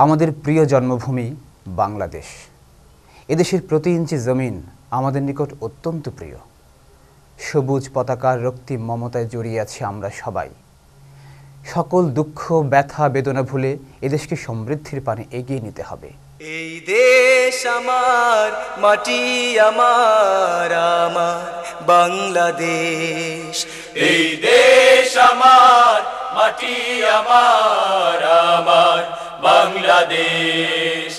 আমাদের প্রিয় জন্মভূমি বাংলাদেশ। এদেশের প্রতি ইঞ্চি জমিন আমাদের নিকট অত্যন্ত প্রিয়। সবুজ পতাকার রক্তিম মমতায় জড়িয়ে আছি আমরা সবাই। সকল দুঃখ ব্যথা বেদনা ভুলে এদেশকে সমৃদ্ধির পানে এগিয়ে নিতে হবে। এই দেশ আমার, মাটি আমার, আমার বাংলাদেশ। এই দেশ আমার, মাটি আমার, আমার বাংলাদেশ।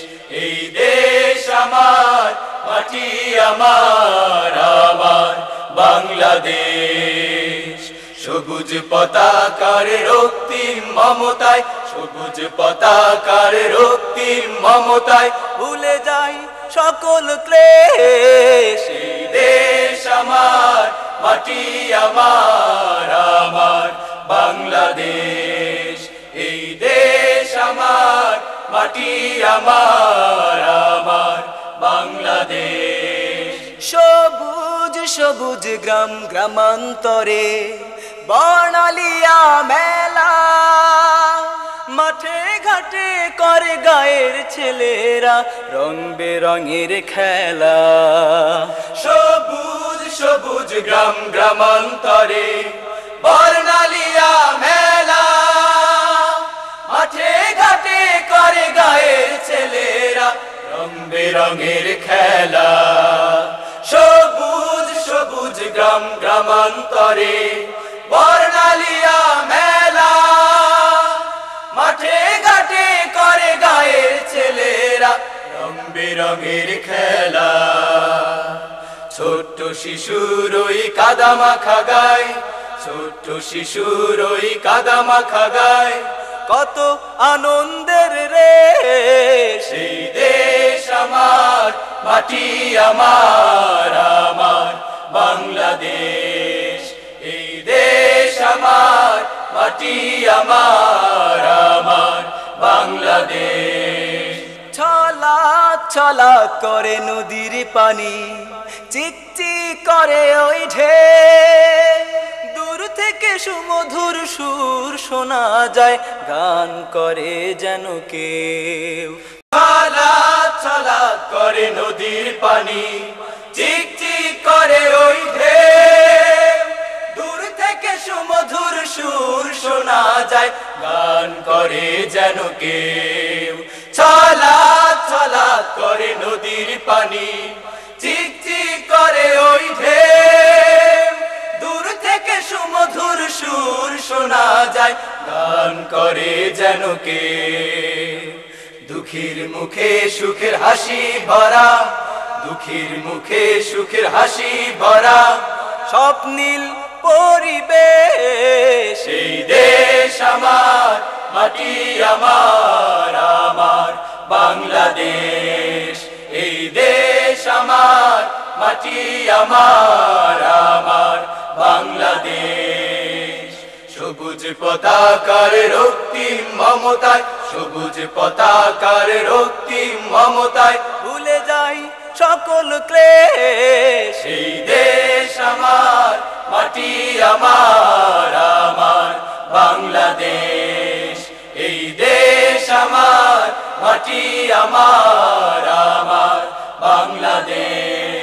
এই দেশ আমার, মাটি আমার, আমার বাংলাদেশ। সবুজ পতাকার রক্তিম মমতায়, সবুজ পতাকার রক্তিম মমতায় ভুলে যাই সকল ক্লেশ। এই দেশ আমার, মাটি আমার, আমার বাংলাদেশ। এই দেশ আমার, মাটি আমার, আমার বাংলাদেশ। সবুজ সবুজ গ্রাম গ্রামান্তরে বর্ণালিয়া মেলা, মাঠে ঘাটে করে গায়ের ছেলেরা রং বেরঙের খেলা। সবুজ সবুজ গ্রাম গ্রামান্তরে বর্ণালিয়া মেলা, মাঠে ঘাটে করে গায়ের ছেলেরা রং বেরঙের খেলা। সবুজ সবুজ গ্রাম গ্রামান্তরে বর্ণালিয়া মেলা, মাঠে ঘাটে করে গায়ের ছেলেরা রং বেরঙের খেলা। ছোট্ট শিশুর ওই কাদা মাখা গায়, ছোট্ট শিশুর ওই কাদা মাখা গায় কত আনন্দের রে। সেই দেশ আমার, মাটি আমার, আমার বাংলাদেশ। এই দেশ আমার, মাটি আমার, আমার বাংলাদেশ। ছলা ছলা করে নদীর পানি, চিকচিক করে ওই ঢেউ। দূর থেকে সুমধুর সুর শোনা যায়, গান করে যেন কেউ। ছলা ছলা করে নদীর পানি, চিকচিক করে ওই ঢেউ। দূর থেকে সুমধুর সুর শোনা যায়, গান করে যেন কেউ। ছলা ছলা করে নদীর পানি, চিকচিক করে ওই ঢেউ। দূর থেকে সুমধুর সুর শোনা যায়, গান করে যেন কেউ। দুঃখীর মুখে সুখের হাসি ভরা, দুঃখীর মুখে সুখের হাসি ভরা স্বপ্নীল পরিবেশ। সেই দেশ আমার, মাটি আমার, আমার বাংলাদেশ। এই দেশ আমার, মাটি আমার, আমার বাংলাদেশ। সবুজ পতাকার রক্তিম মমতায়, সবুজ পতাকার রক্তিম মমতায় ভুলে যাই সকল ক্লেশ। সেই দেশ আমার, মাটি আমার, আমার বাংলাদেশ। এই দেশ আমার, মাটি আমার, আমার বাংলাদেশ।